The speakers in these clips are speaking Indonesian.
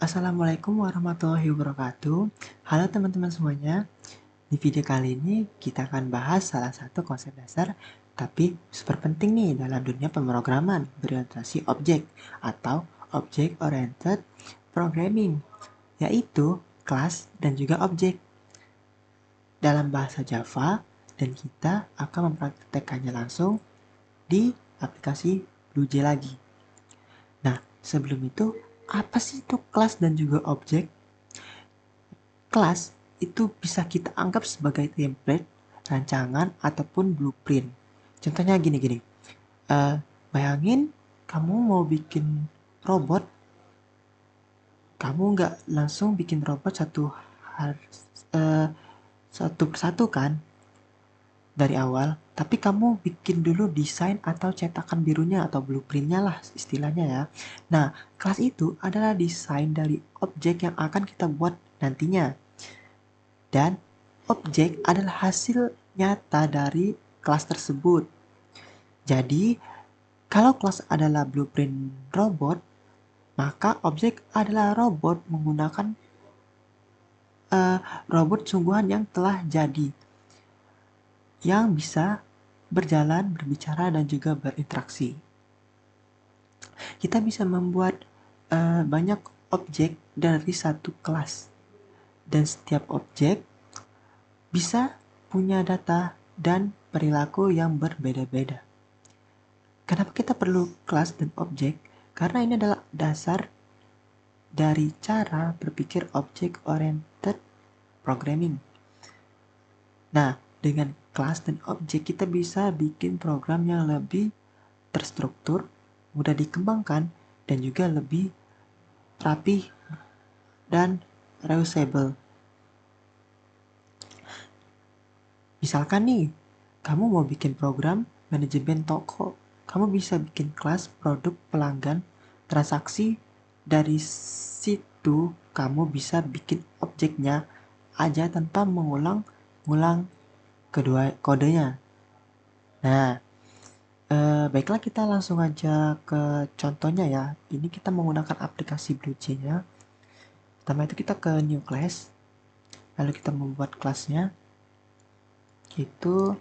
Assalamualaikum warahmatullahi wabarakatuh. Halo teman-teman semuanya. Di video kali ini kita akan bahas salah satu konsep dasar tapi super penting nih dalam dunia pemrograman berorientasi objek atau Object Oriented Programming, yaitu kelas dan juga objek dalam bahasa Java, dan kita akan mempraktekkannya langsung di aplikasi BlueJ lagi. Nah, sebelum itu, apa sih itu kelas dan juga objek? Kelas itu bisa kita anggap sebagai template, rancangan, ataupun blueprint. Contohnya gini-gini. Bayangin kamu mau bikin robot, kamu nggak langsung bikin robot satu persatu kan dari awal, tapi kamu bikin dulu desain atau cetakan birunya atau blueprintnya lah istilahnya ya. Nah, kelas itu adalah desain dari objek yang akan kita buat nantinya. Dan objek adalah hasil nyata dari kelas tersebut. Jadi, kalau kelas adalah blueprint robot, maka objek adalah robot menggunakan robot sungguhan yang telah jadi, yang bisa berjalan, berbicara, dan juga berinteraksi. Kita bisa membuat banyak objek dari satu kelas, dan setiap objek bisa punya data dan perilaku yang berbeda-beda. Kenapa kita perlu kelas dan objek? Karena ini adalah dasar dari cara berpikir object-oriented programming. Nah, dengan kelas dan objek kita bisa bikin program yang lebih terstruktur, mudah dikembangkan, dan juga lebih rapih dan reusable. Misalkan nih, kamu mau bikin program manajemen toko. Kamu bisa bikin kelas produk pelanggan transaksi. Dari situ kamu bisa bikin objeknya aja tanpa mengulang kedua kodenya. Nah, baiklah kita langsung aja ke contohnya ya. Ini kita menggunakan aplikasi BlueJ-nya. Pertama itu kita ke new class, lalu kita membuat kelasnya. Itu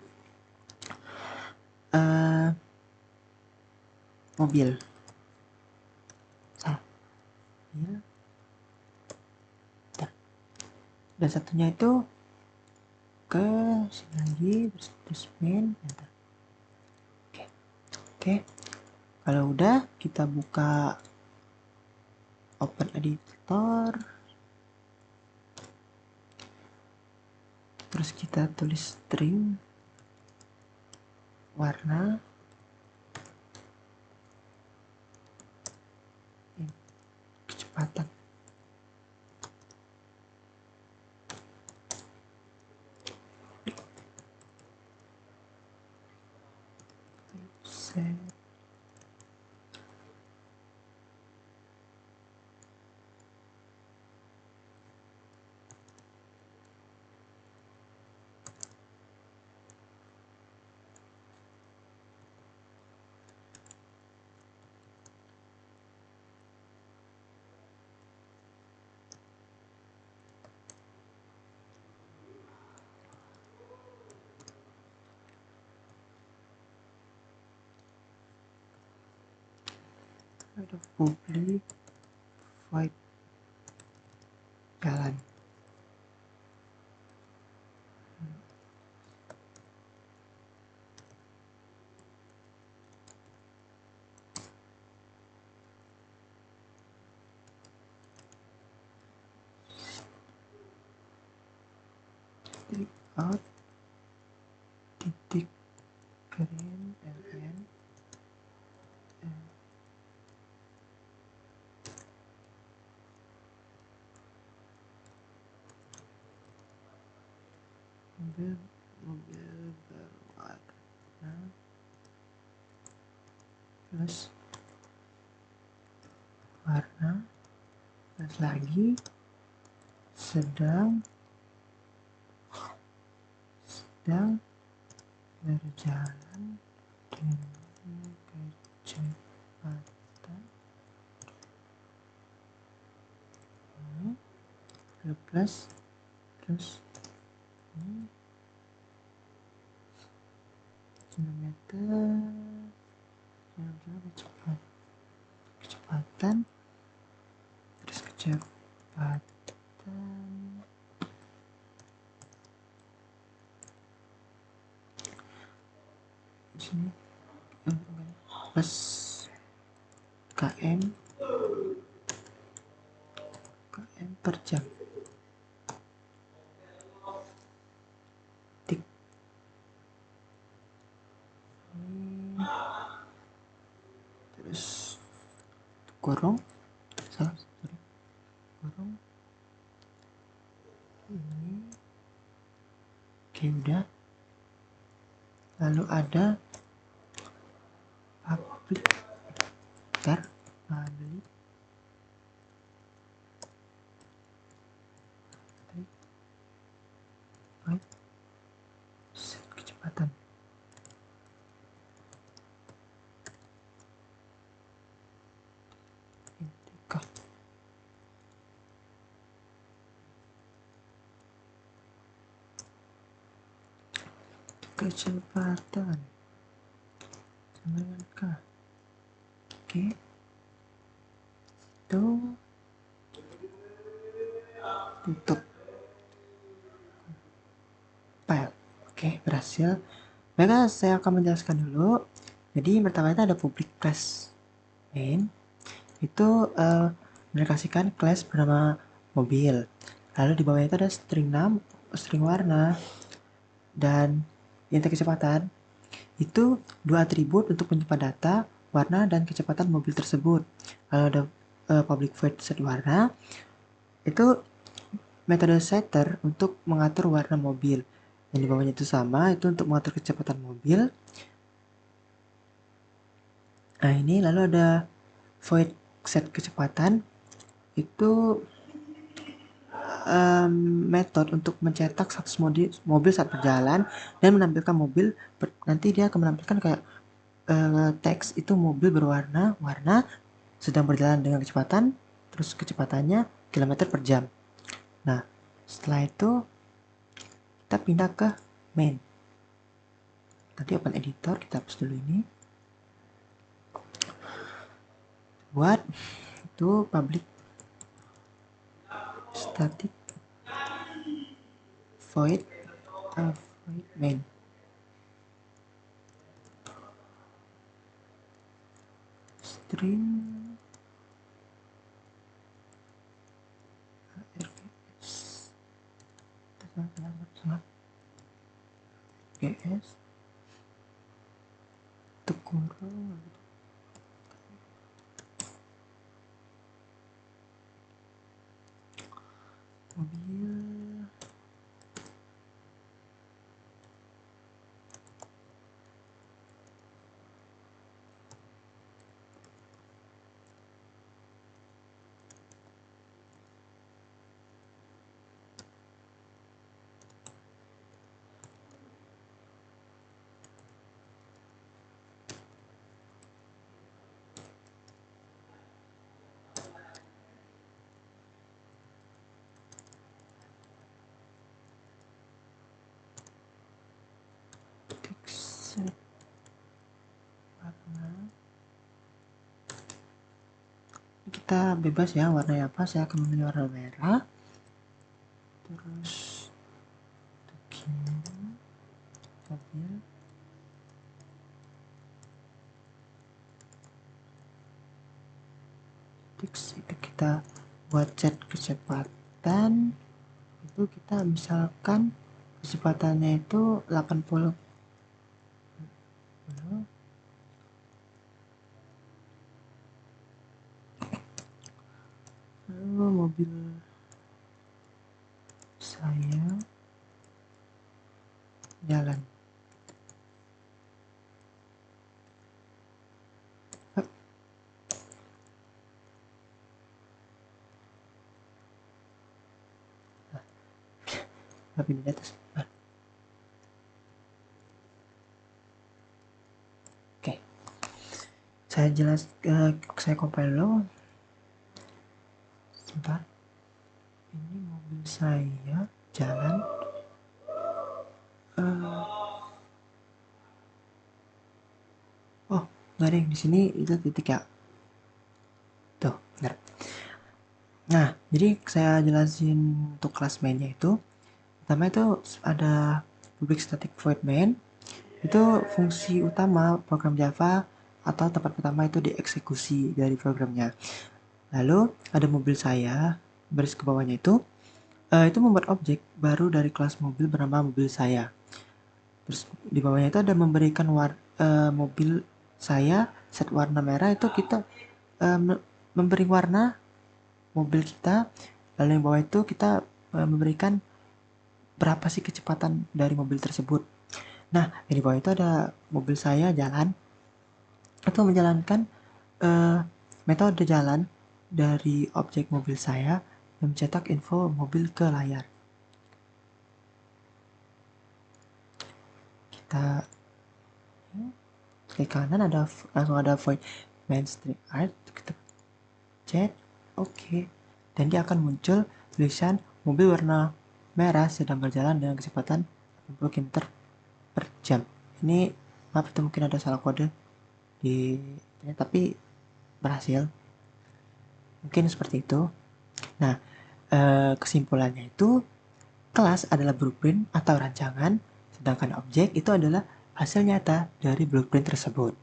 mobil. Ya. Dan satunya itu ke sini lagi, terus main. Oke. Kalau udah, kita buka open editor. Terus kita tulis string warna. Kecepatan. Set. Ada public void jalan. Titik out, titik green ln, mobil berwarna, terus warna, terus lagi sedang berjalan dengan kecepatan plus terus ini kilometer kecepatan terus kecepatan di sini plus km per jam. Tik. Ini. Terus kurung kurung ini. Oke, udah. Lalu ada public kecepatan kecepatan sama dengan K. Oke, itu tutup file. Oke, berhasil. Maka saya akan menjelaskan dulu. Jadi pertama itu ada public class main, itu mendeklarasikan kelas bernama mobil. Lalu di bawahnya itu ada string warna, dan inti kecepatan. Itu dua atribut untuk menyimpan data, warna, dan kecepatan mobil tersebut. Lalu ada public void set warna, itu metode setter untuk mengatur warna mobil. Yang di bawahnya itu sama, itu untuk mengatur kecepatan mobil. Nah ini lalu ada void set kecepatan, itu metode untuk mencetak status mobil saat berjalan dan menampilkan mobil. Nanti dia akan menampilkan kayak teks itu mobil berwarna sedang berjalan dengan kecepatan, terus kecepatannya kilometer per jam. Nah setelah itu kita pindah ke main. Tadi open editor, kita hapus dulu ini. Buat itu public static void main. String GS kurung mobil warna. Kita bebas ya warnanya apa, saya akan memilih warna merah. Terus begini mobil teks itu kita buat set kecepatan, itu kita misalkan kecepatannya itu 80. Lalu mobil saya jalan. Tapi di atas. Oke. Saya compile dulu. Sebentar. Ini mobil saya jalan. Oh, nggak ada yang di sini, itu titik ya. Tuh, benar. Nah, jadi saya jelasin untuk kelas mainnya itu. Pertama itu ada public static void main. Itu fungsi utama program Java atau tempat pertama itu dieksekusi dari programnya. Lalu ada mobil saya, baris ke bawahnya itu membuat objek baru dari kelas mobil bernama mobil saya. Terus di bawahnya itu ada memberikan mobil saya set warna merah, itu kita memberi warna mobil kita. Lalu yang bawah itu kita memberikan berapa sih kecepatan dari mobil tersebut. Nah, di bawah itu ada mobil saya jalan atau menjalankan metode jalan dari objek mobil saya yang mencetak info mobil ke layar. Kita klik kanan, langsung ada void main string art, kita chat oke, dan dia akan muncul tulisan mobil warna merah sedang berjalan dengan kecepatan 80 km per jam. Ini maaf, itu mungkin ada salah kode di tapi berhasil, mungkin seperti itu. Nah, kesimpulannya itu kelas adalah blueprint atau rancangan, sedangkan objek itu adalah hasil nyata dari blueprint tersebut.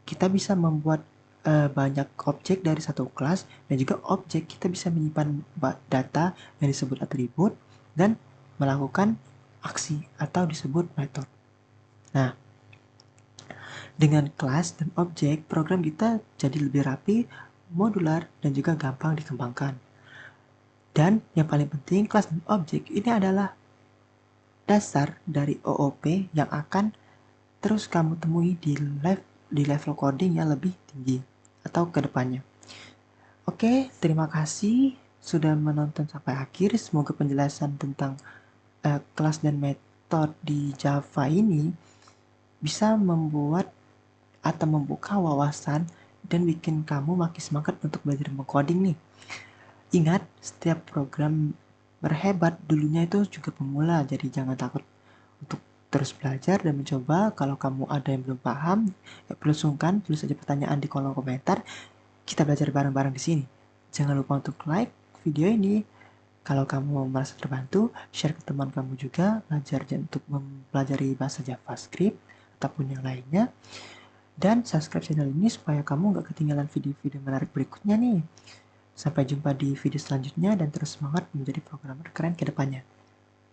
Kita bisa membuat banyak objek dari satu kelas, dan juga objek kita bisa menyimpan data yang disebut atribut dan melakukan aksi atau disebut method. Nah, dengan kelas dan objek, program kita jadi lebih rapi, modular, dan juga gampang dikembangkan. Dan yang paling penting, kelas dan objek ini adalah dasar dari OOP yang akan terus kamu temui di level coding yang lebih tinggi atau ke depannya. Oke, terima kasih sudah menonton sampai akhir. Semoga penjelasan tentang kelas dan metode di Java ini bisa membuat atau membuka wawasan dan bikin kamu makin semangat untuk belajar mengcoding nih. Ingat, setiap program berhebat dulunya itu juga pemula, jadi jangan takut untuk terus belajar dan mencoba. Kalau kamu ada yang belum paham, ya perlu sungkan, tulis saja pertanyaan di kolom komentar. Kita belajar bareng-bareng di sini. Jangan lupa untuk like video ini. Kalau kamu merasa terbantu, share ke teman kamu juga, belajar untuk mempelajari bahasa JavaScript ataupun yang lainnya. Dan subscribe channel ini supaya kamu nggak ketinggalan video-video menarik berikutnya nih. Sampai jumpa di video selanjutnya dan terus semangat menjadi programmer keren ke depannya.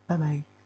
Bye-bye.